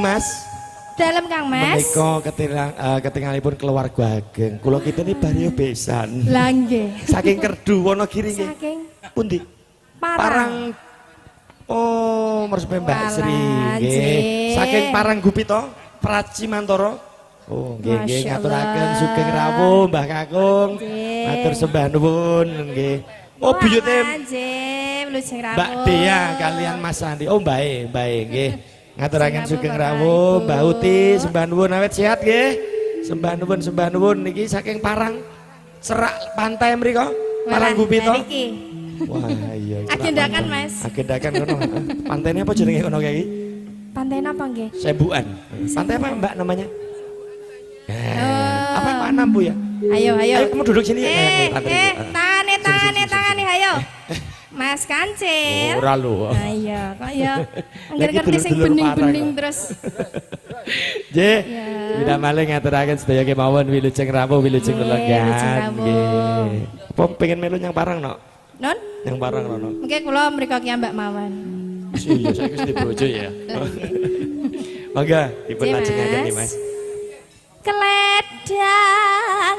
Mas. Dalam Kang Mas. Menika ketinggalipun keluarga ageng. Kula kita ini bariyo besan. Lah nggih. Saking Kerdu Wonogiri nggih. Saking Pundi? Parang. Oh, merspe Mbak Sri nggih. Saking Parang Gupito, Pracimantoro. Oh, nggih nggih ngaturaken sugeng rawuh Mbah Kakung. Matur sembah nuwun nggih. Oh, buyute Mbak Dea kalian Mas Andi. Oh, bae nggih. Ngaturaken sugeng rawuh Mbak Uti sembah nuwun awet sehat nggih. Sembah nuwun niki saking Parang Serak Pantai mriko. Parang Gupito. Wah, iya. Agendakan Mas. Agendakan ngono. Pantainya apa jenenge ngono kae iki? Pantai apa nggih? Sembuan. Pantai apa Mbak namanya? Apa Pak Nambu ya? Ayo. Ayo kamu duduk sini ya. Tangane ayo. Mas Kancil. Ora lho. Ayo, kok ya. Angger ngerti sing bening-bening terus. Nggih. Wida malih ngaturaken sedaya kemawon wilujeng rawuh wilujeng lelenggan. Nggih. Apa pengen melu nyang Parang no? Non? Yang Parang rono. Mungkin kula mriko ki Mbak Mawon. Iya, saiki wis dibojo ya. Monggo dipun lajengaken iki Mas. Kledang.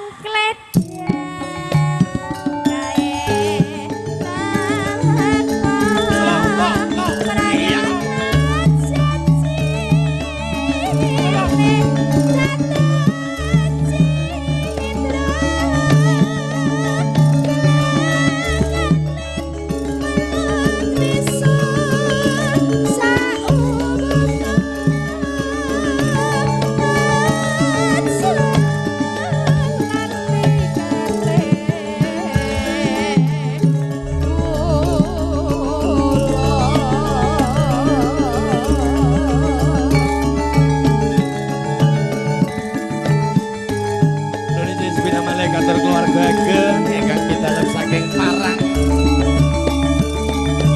Keluarga ageng ingkang pitalah saking Parang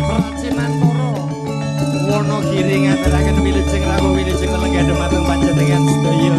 Pracimantoro Wonogiri ngaturaken wilujeng rawuh wilujeng lelenggan dumateng panjenengan sedaya.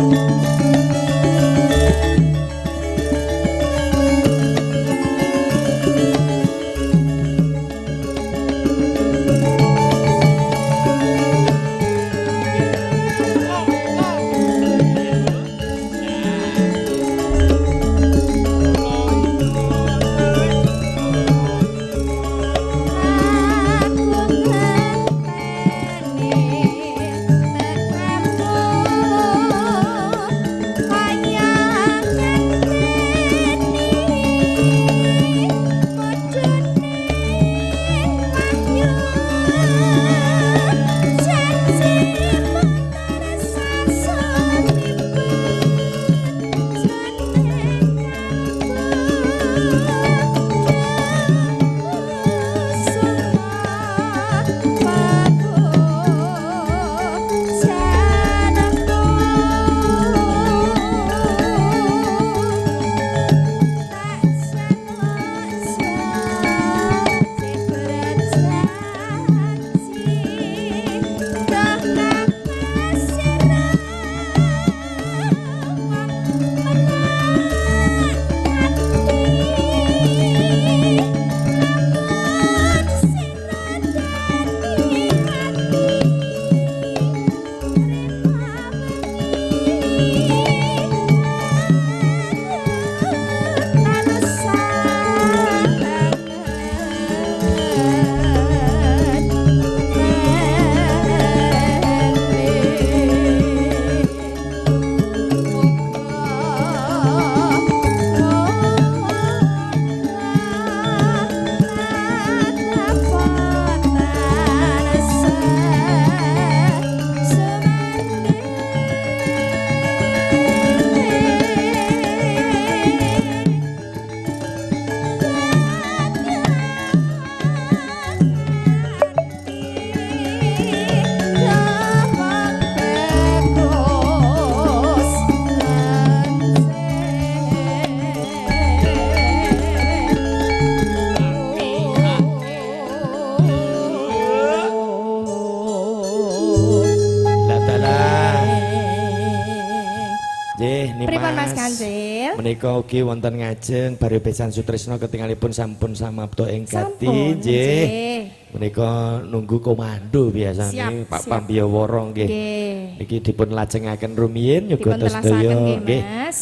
Menika ugi wonten ngajeng Bari Besan Sutrisno ketinggalipun sampun samapta ing gati nggih. Menika nunggu komando biasane Siap, Pak siap. Pambiyawara nggih. Nggih. Niki dipun lajengaken rumiyin Dipun nyuga telasaken sedaya nggih, nggih. Mas.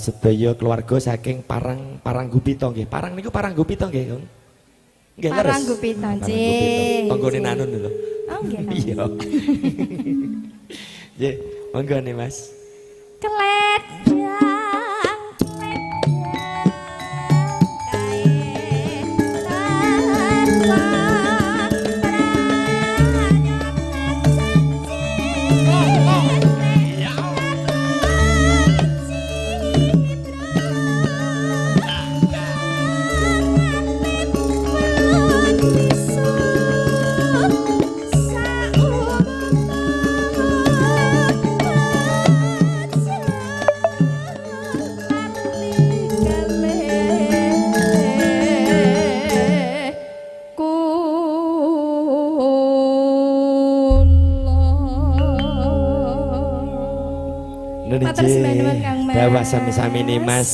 Sedaya keluarga saking Paranggupita nggih. Parang niku Paranggupita nggih, Kang. Nggih, leres. Paranggupita, Paranggupita. nggih. Tanggane nanun lho. Oh, nggih. Kang. Iya. Nggih, monggo nih, Mas. Keledang, Matur sembah nuwun, Kang Mas. Dawa sami-sami nih Mas